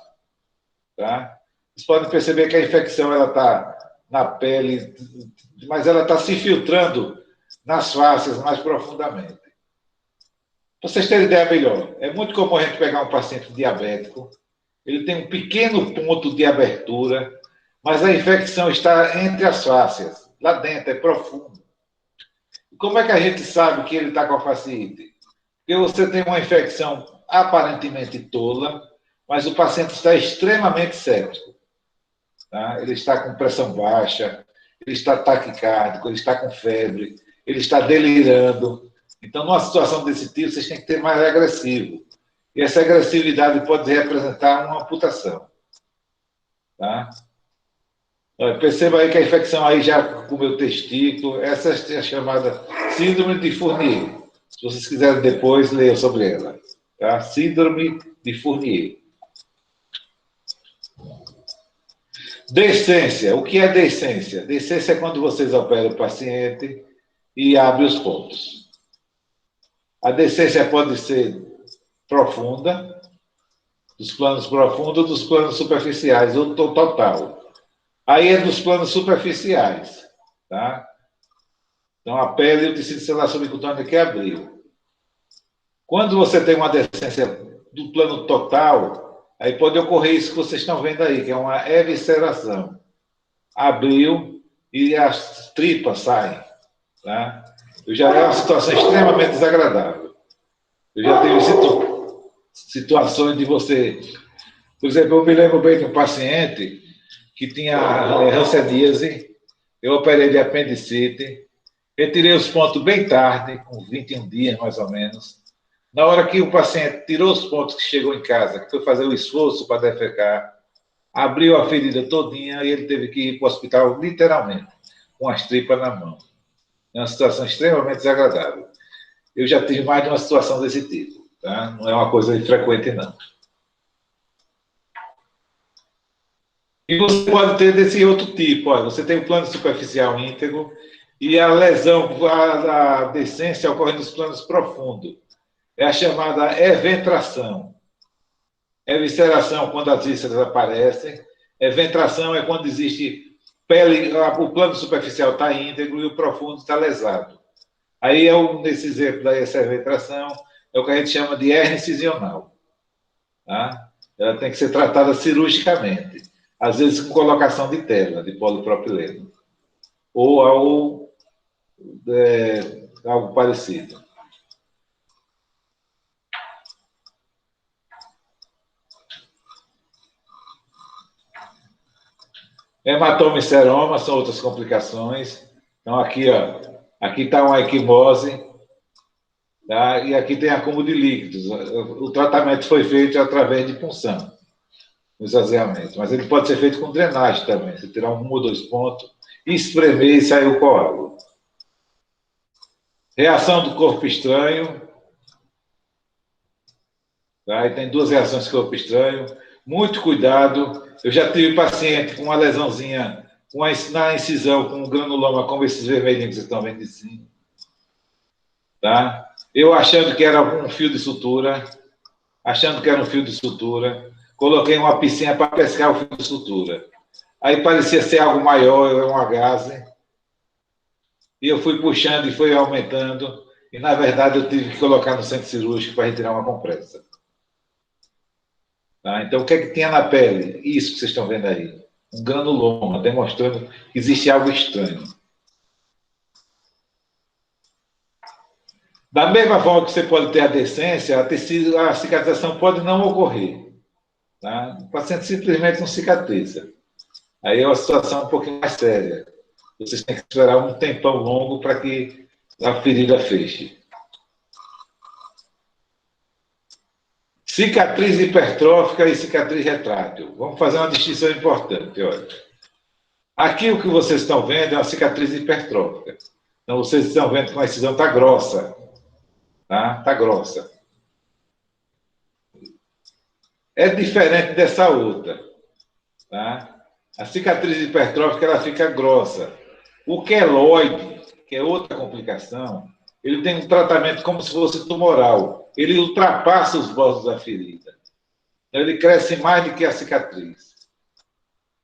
tá? Vocês podem perceber que a infecção está na pele, mas ela está se filtrando nas fáscias mais profundamente. Para vocês terem ideia melhor, é muito comum a gente pegar um paciente diabético, ele tem um pequeno ponto de abertura, mas a infecção está entre as fáscias, lá dentro, é profundo. Como é que a gente sabe que ele está com a fasciite? Porque você tem uma infecção aparentemente tola, mas o paciente está extremamente séptico. Tá? Ele está com pressão baixa, ele está taquicárdico, ele está com febre, ele está delirando. Então, numa situação desse tipo, vocês têm que ter mais agressivo. E essa agressividade pode representar uma amputação. Tá? Perceba aí que a infecção aí já comeu o testículo, essa é a chamada síndrome de Fournier. Se vocês quiserem depois, leiam sobre ela. Tá? Síndrome de Fournier. Decência. O que é decência? Decência é quando vocês operam o paciente e abrem os pontos. A decência pode ser profunda, dos planos profundos ou dos planos superficiais, ou total. Aí é dos planos superficiais, tá? Então, a pele e o tecido celular subcutâneo que abriu. Quando você tem uma decência do plano total, aí pode ocorrer isso que vocês estão vendo aí, que é uma evisceração. Abriu e as tripas saem, tá? Já é uma situação extremamente desagradável. Eu já tive situações de você... Por exemplo, eu me lembro bem de um paciente que tinha hanseníase, eu operei de apendicite, retirei os pontos bem tarde, com 21 dias mais ou menos. Na hora que o paciente tirou os pontos, que chegou em casa, que foi fazer o esforço para defecar, abriu a ferida todinha e ele teve que ir para o hospital, literalmente, com as tripas na mão. É uma situação extremamente desagradável. Eu já tive mais de uma situação desse tipo, tá? Não é uma coisa infrequente, não. E você pode ter desse outro tipo. Olha, você tem o plano superficial íntegro e a lesão, a decência ocorre nos planos profundos. É a chamada eventração. Evisceração, quando as vísceras aparecem. Eventração é quando existe pele, o plano superficial está íntegro e o profundo está lesado. Aí, nesse exemplo dessa eventração, é o que a gente chama de hernia incisional. Tá? Ela tem que ser tratada cirurgicamente. Às vezes com colocação de tela, de polipropileno. Ou algo parecido. Hematoma e seroma são outras complicações. Então, aqui está uma equimose, tá? E aqui tem acúmulo de líquidos. O tratamento foi feito através de punção, no esvaziamento. Mas ele pode ser feito com drenagem também. Você tirar 1 ou 2 pontos, espremer e sair o coágulo. Reação do corpo estranho. Tá? E tem 2 reações do corpo estranho. Muito cuidado. Eu já tive paciente com uma lesãozinha na incisão, com um granuloma, como esses vermelhinhos que vocês estão vendo em cima. Tá? Eu achando que era um fio de sutura. coloquei uma piscina para pescar o fio de sutura. Aí parecia ser algo maior, uma gaze, e eu fui puxando e foi aumentando, e na verdade eu tive que colocar no centro cirúrgico para retirar uma compressa. Tá? Então, o que é que tinha na pele? Isso que vocês estão vendo aí. Um granuloma, demonstrando que existe algo estranho. Da mesma forma que você pode ter a decência, a cicatrização pode não ocorrer. Tá? O paciente simplesmente não cicatriza. Aí é uma situação um pouquinho mais séria. Vocês têm que esperar um tempão longo para que a ferida feche. Cicatriz hipertrófica e cicatriz retrátil. Vamos fazer uma distinção importante. Olha. Aqui o que vocês estão vendo é uma cicatriz hipertrófica. Então, vocês estão vendo que a incisão está grossa. Tá grossa. É diferente dessa outra. Tá? A cicatriz hipertrófica ela fica grossa. O queloide, que é outra complicação, ele tem um tratamento como se fosse tumoral. Ele ultrapassa os vasos da ferida. Ele cresce mais do que a cicatriz.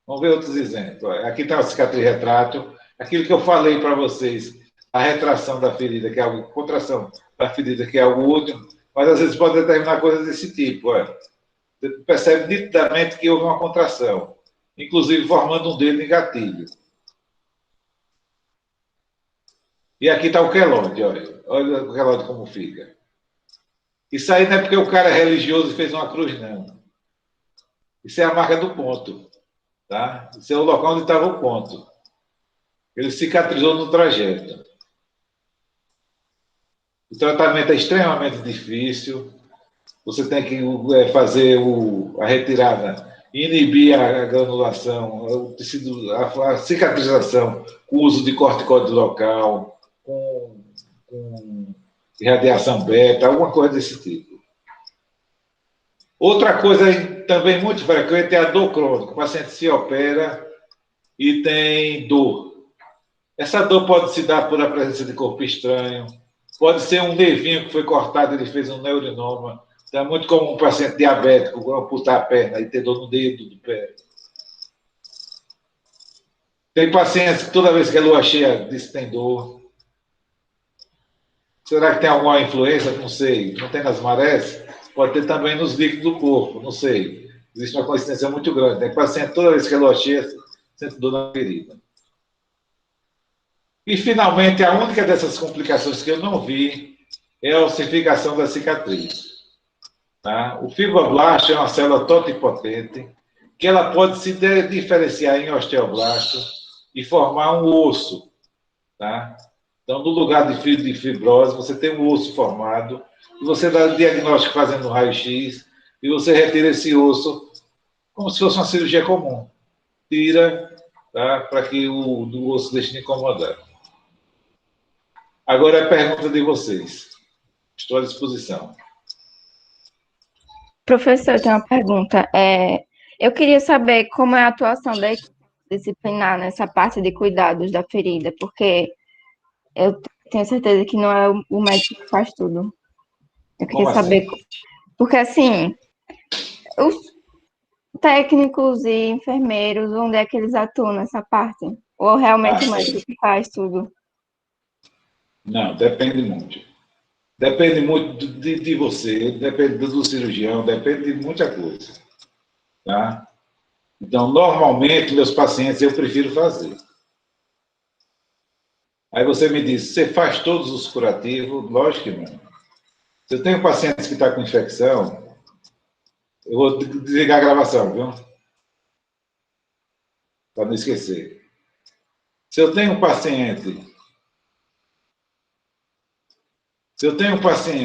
Vamos ver outros exemplos. Aqui está a cicatriz retrátil. Aquilo que eu falei para vocês, a retração da ferida, que é algo, contração da ferida, que é algo útil, mas às vezes pode determinar coisas desse tipo. Você percebe nitidamente que houve uma contração, inclusive formando um dedo em gatilho. E aqui está o queloide, olha. Olha o queloide como fica. Isso aí não é porque o cara é religioso e fez uma cruz, não. Isso é a marca do ponto. Tá? Isso é o local onde estava o ponto. Ele cicatrizou no trajeto. O tratamento é extremamente difícil. Você tem que fazer a retirada, inibir a granulação, a cicatrização, com o uso de corticóide local, com radiação beta, alguma coisa desse tipo. Outra coisa também muito frequente é a dor crônica. O paciente se opera e tem dor. Essa dor pode se dar por a presença de corpo estranho, pode ser um nervinho que foi cortado, ele fez um neurinoma. Então, é muito comum um paciente diabético amputar a perna e ter dor no dedo do pé. Tem pacientes que toda vez que é lua cheia, diz que tem dor. Será que tem alguma influência? Não sei. Não tem nas marés? Pode ter também nos líquidos do corpo, não sei. Existe uma coincidência muito grande. Tem paciente, toda vez que é lua cheia, sente dor na ferida. E, finalmente, a única dessas complicações que eu não vi é a ossificação da cicatriz. Tá? O fibroblasto é uma célula totipotente que ela pode se diferenciar em osteoblasto e formar um osso. Tá? Então, no lugar de fibrose, você tem um osso formado e você dá o diagnóstico fazendo um raio-x e você retira esse osso como se fosse uma cirurgia comum. Tira, tá? Para que o osso deixe de incomodar. Agora a pergunta de vocês. Estou à disposição. Professor, eu tenho uma pergunta. Eu queria saber como é a atuação da equipe disciplinar nessa parte de cuidados da ferida, porque eu tenho certeza que não é o médico que faz tudo. Eu queria saber, porque assim, os técnicos e enfermeiros, onde é que eles atuam nessa parte? Ou realmente o médico que faz tudo? Não, depende muito. Depende muito de você, depende do cirurgião, depende de muita coisa. Tá? Então, normalmente, meus pacientes eu prefiro fazer. Aí você me diz, você faz todos os curativos? Lógico que não. Se eu tenho pacientes que estão com infecção, eu vou desligar a gravação, viu? Para não esquecer. Se eu tenho um paciente